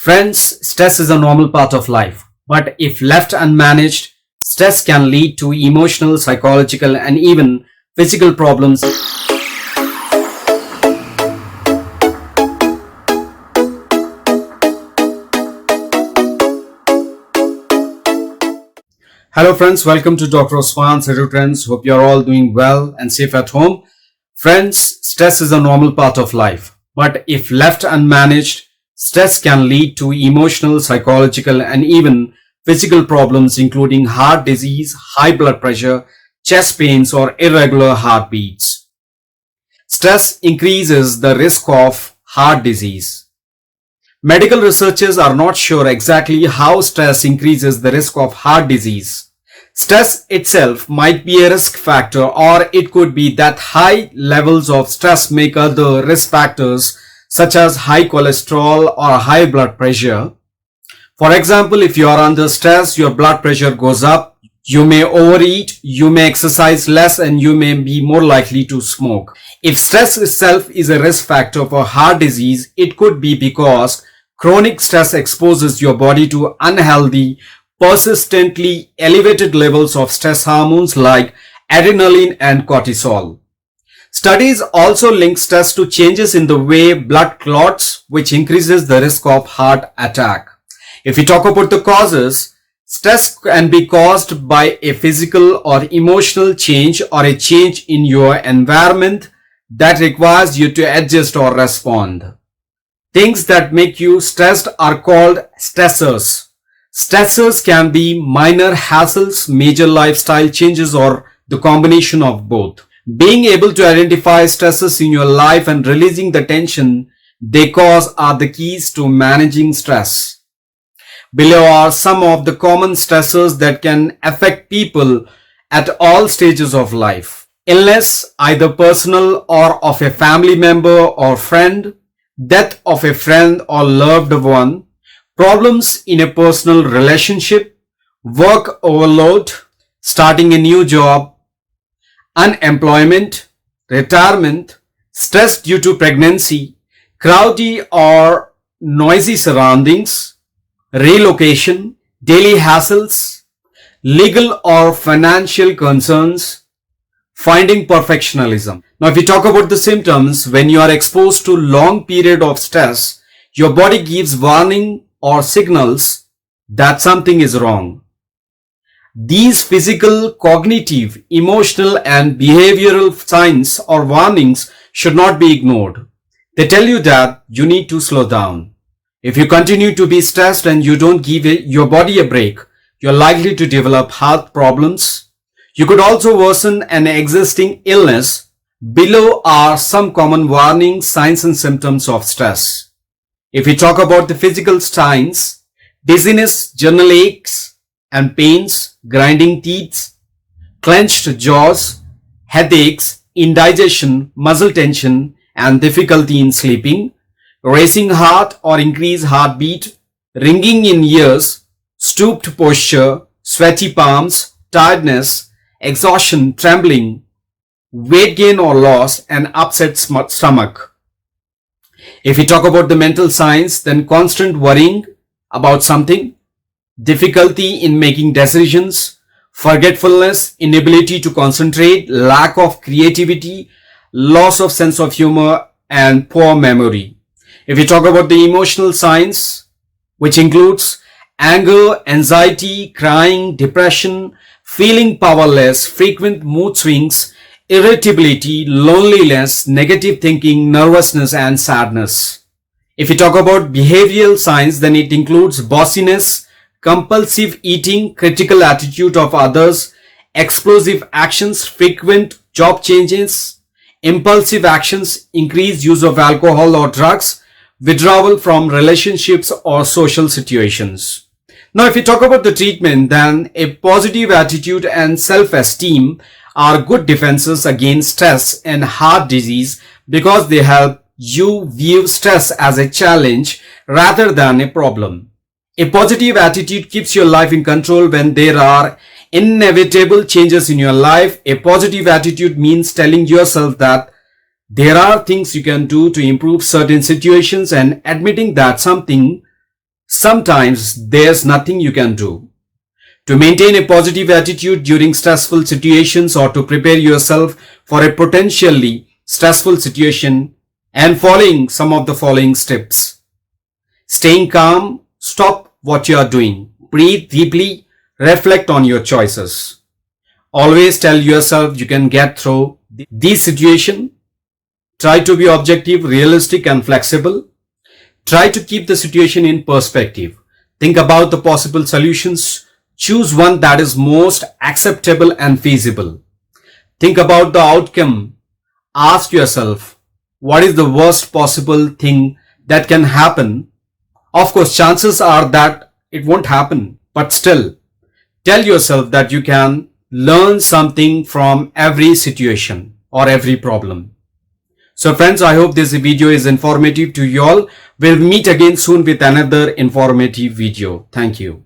Friends, stress is a normal part of life, but if left unmanaged, stress can lead to emotional, psychological, and even physical problems. Hello friends, welcome to Dr. Osman's Trends. Hope you're all doing well and safe at home. Friends, stress is a normal part of life, but if left unmanaged, stress can lead to emotional, psychological, and even physical problems including heart disease, high blood pressure, chest pains, or irregular heartbeats. Stress increases the risk of heart disease. Medical researchers are not sure exactly how stress increases the risk of heart disease. Stress itself might be a risk factor, or it could be that high levels of stress make other risk factors such as high cholesterol or high blood pressure. For example, if you are under stress, your blood pressure goes up, you may overeat, you may exercise less, and you may be more likely to smoke. If stress itself is a risk factor for heart disease, it could be because chronic stress exposes your body to unhealthy, persistently elevated levels of stress hormones like adrenaline and cortisol. Studies also link stress to changes in the way blood clots, which increases the risk of heart attack. If we talk about the causes, stress can be caused by a physical or emotional change or a change in your environment that requires you to adjust or respond. Things that make you stressed are called stressors. Stressors can be minor hassles, major lifestyle changes, or the combination of both. Being able to identify stressors in your life and releasing the tension they cause are the keys to managing stress. Below are some of the common stressors that can affect people at all stages of life. Illness, either personal or of a family member or friend, death of a friend or loved one, problems in a personal relationship, work overload, starting a new job, unemployment, retirement, stress due to pregnancy, crowded or noisy surroundings, relocation, daily hassles, legal or financial concerns, finding perfectionism. Now, if we talk about the symptoms, when you are exposed to long period of stress, your body gives warning or signals that something is wrong. These physical, cognitive, emotional, and behavioral signs or warnings should not be ignored. They tell you that you need to slow down. If you continue to be stressed and you don't give your body a break, you're likely to develop health problems. You could also worsen an existing illness. Below are some common warning signs and symptoms of stress. If we talk about the physical signs, dizziness, general aches and pains, grinding teeth, clenched jaws, headaches, indigestion, muscle tension, and difficulty in sleeping, racing heart or increased heartbeat, ringing in ears, stooped posture, sweaty palms, tiredness, exhaustion, trembling, weight gain or loss, and upset stomach. If we talk about the mental signs, then constant worrying about something, difficulty in making decisions, forgetfulness, inability to concentrate, lack of creativity, loss of sense of humor, and poor memory. If we talk about the emotional signs, which includes anger, anxiety, crying, depression, feeling powerless, frequent mood swings, irritability, loneliness, negative thinking, nervousness, and sadness. If we talk about behavioral signs, then it includes bossiness, compulsive eating, critical attitude of others, explosive actions, frequent job changes, impulsive actions, increased use of alcohol or drugs, withdrawal from relationships or social situations. Now, if we talk about the treatment, then a positive attitude and self-esteem are good defenses against stress and heart disease because they help you view stress as a challenge rather than a problem. A positive attitude keeps your life in control when there are inevitable changes in your life. A positive attitude means telling yourself that there are things you can do to improve certain situations and admitting that something Sometimes there's nothing you can do. To maintain a positive attitude during stressful situations or to prepare yourself for a potentially stressful situation, and following some of the following steps. Staying calm, stop what you are doing, breathe deeply, reflect on your choices. Always tell yourself you can get through this situation. Try to be objective, realistic and flexible. Try to keep the situation in perspective. Think about the possible solutions. Choose one that is most acceptable and feasible. Think about the outcome. Ask yourself, what is the worst possible thing that can happen? Of course, chances are that it won't happen, but still, tell yourself that you can learn something from every situation or every problem. So friends, I hope this video is informative to you all. We'll meet again soon with another informative video. Thank you.